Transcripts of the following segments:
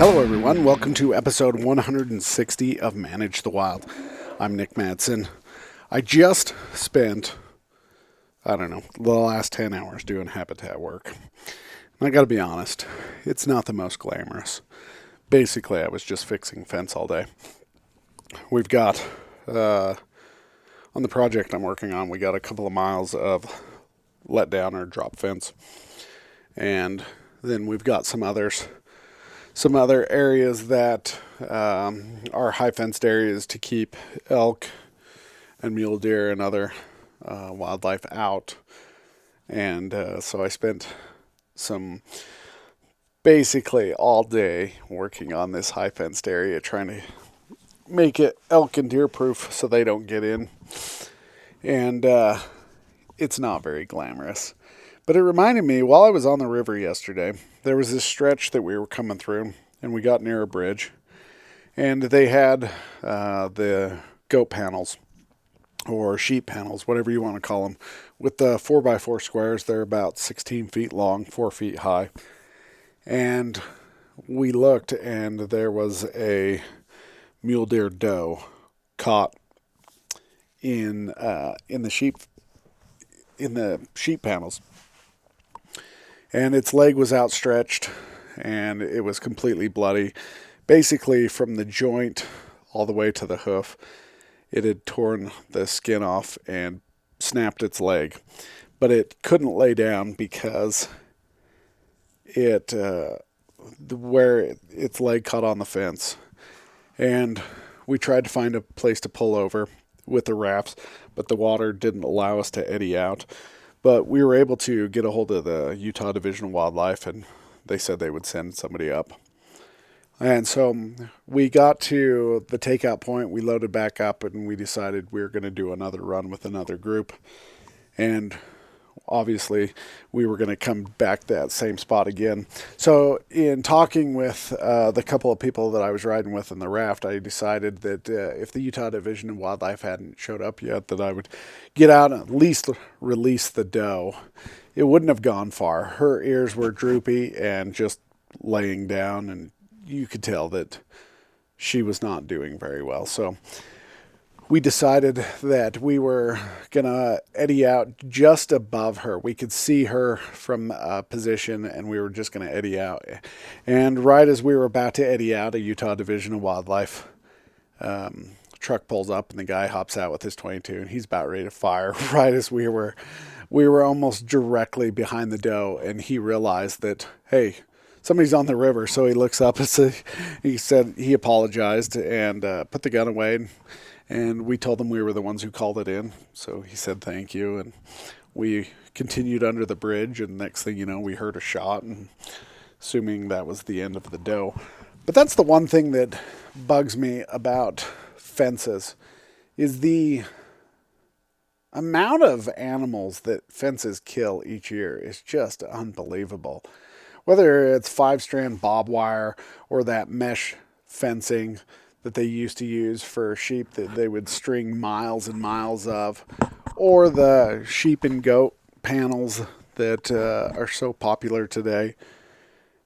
Hello, everyone. Welcome to episode 160 of Manage the Wild. I'm Nick Madsen. I just spent, the last 10 hours doing habitat work. And I gotta be honest, it's not the most glamorous. Basically, I was just fixing fence all day. We've got, on the project I'm working on, we got a couple of miles of let down or drop fence. And then we've got some other areas that are high fenced areas to keep elk and mule deer and other wildlife out. And so I spent basically all day working on this high fenced area, trying to make it elk and deer proof so they don't get in. And it's not very glamorous. But it reminded me, while I was on the river yesterday, there was this stretch that we were coming through, and we got near a bridge, and they had the goat panels, or sheep panels, whatever you want to call them, with the 4x4 squares. They're about 16 feet long, 4 feet high. And we looked, and there was a mule deer doe caught in the sheep panels. And its leg was outstretched, and it was completely bloody. Basically, from the joint all the way to the hoof, it had torn the skin off and snapped its leg. But it couldn't lay down because where its leg caught on the fence. And we tried to find a place to pull over with the rafts, but the water didn't allow us to eddy out. But we were able to get a hold of the Utah Division of Wildlife, and they said they would send somebody up. And so we got to the takeout point, we loaded back up, and we decided we were going to do another run with another group. And obviously, we were going to come back to that same spot again. So in talking with the couple of people that I was riding with in the raft, I decided that if the Utah Division of Wildlife hadn't showed up yet, that I would get out and at least release the doe. It wouldn't have gone far. Her ears were droopy and just laying down, and you could tell that she was not doing very well. So we decided that we were going to eddy out just above her. We could see her from a position, and we were just going to eddy out. And right as we were about to eddy out, a Utah Division of Wildlife truck pulls up, and the guy hops out with his .22, and he's about ready to fire right as we were almost directly behind the doe, and he realized that, hey, somebody's on the river. So he looks up and he said he apologized and put the gun away. And we told him we were the ones who called it in. So he said thank you. And we continued under the bridge. And next thing you know, we heard a shot. And assuming that was the end of the doe. But that's the one thing that bugs me about fences is the amount of animals that fences kill each year is just unbelievable. Whether it's 5-strand barbed wire or that mesh fencing that they used to use for sheep that they would string miles and miles of, or the sheep and goat panels that are so popular today.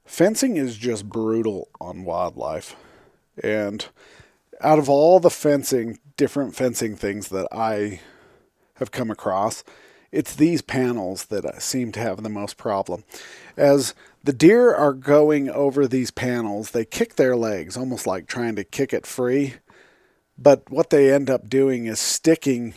Fencing is just brutal on wildlife. And out of all the different fencing things that I have come across, it's these panels that seem to have the most problem. As the deer are going over these panels, they kick their legs, almost like trying to kick it free. But what they end up doing is sticking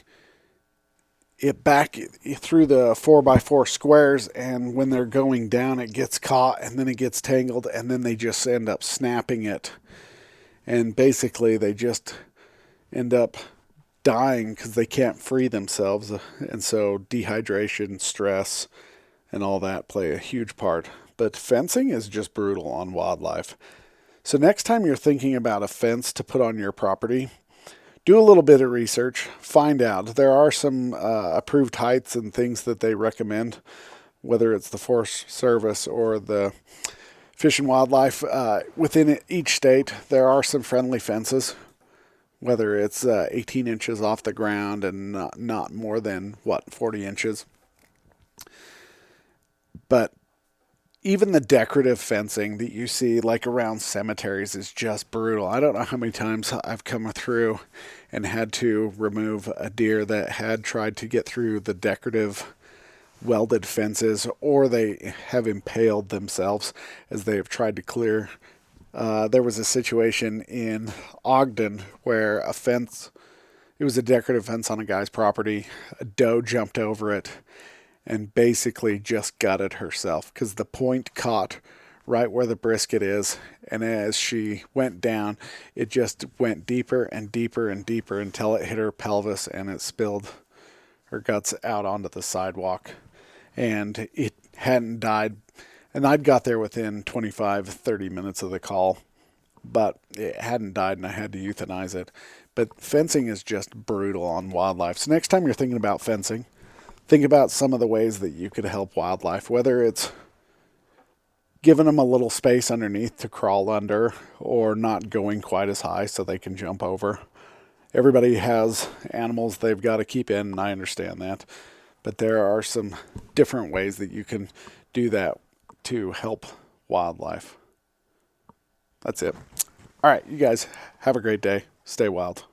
it back through the 4x4 squares, and when they're going down, it gets caught, and then it gets tangled, and then they just end up snapping it. And basically, they just end up dying because they can't free themselves. And so dehydration, stress, and all that play a huge part. But fencing is just brutal on wildlife. So next time you're thinking about a fence to put on your property, do a little bit of research. Find out. There are some approved heights and things that they recommend, whether it's the Forest Service or the Fish and Wildlife. Within each state, there are some friendly fences, whether it's 18 inches off the ground and not more than, 40 inches. But even the decorative fencing that you see like around cemeteries is just brutal. I don't know how many times I've come through and had to remove a deer that had tried to get through the decorative welded fences, or they have impaled themselves as they have tried to clear. There was a situation in Ogden where a fence, it was a decorative fence on a guy's property. A doe jumped over it and basically just gutted herself because the point caught right where the brisket is. And as she went down, it just went deeper and deeper and deeper until it hit her pelvis and it spilled her guts out onto the sidewalk. And it hadn't died. And I'd got there within 25-30 minutes of the call, but it hadn't died and I had to euthanize it. But fencing is just brutal on wildlife. So next time you're thinking about fencing, think about some of the ways that you could help wildlife, whether it's giving them a little space underneath to crawl under or not going quite as high so they can jump over. Everybody has animals they've got to keep in, and I understand that. But there are some different ways that you can do that to help wildlife. That's it. All right, you guys have a great day. Stay wild.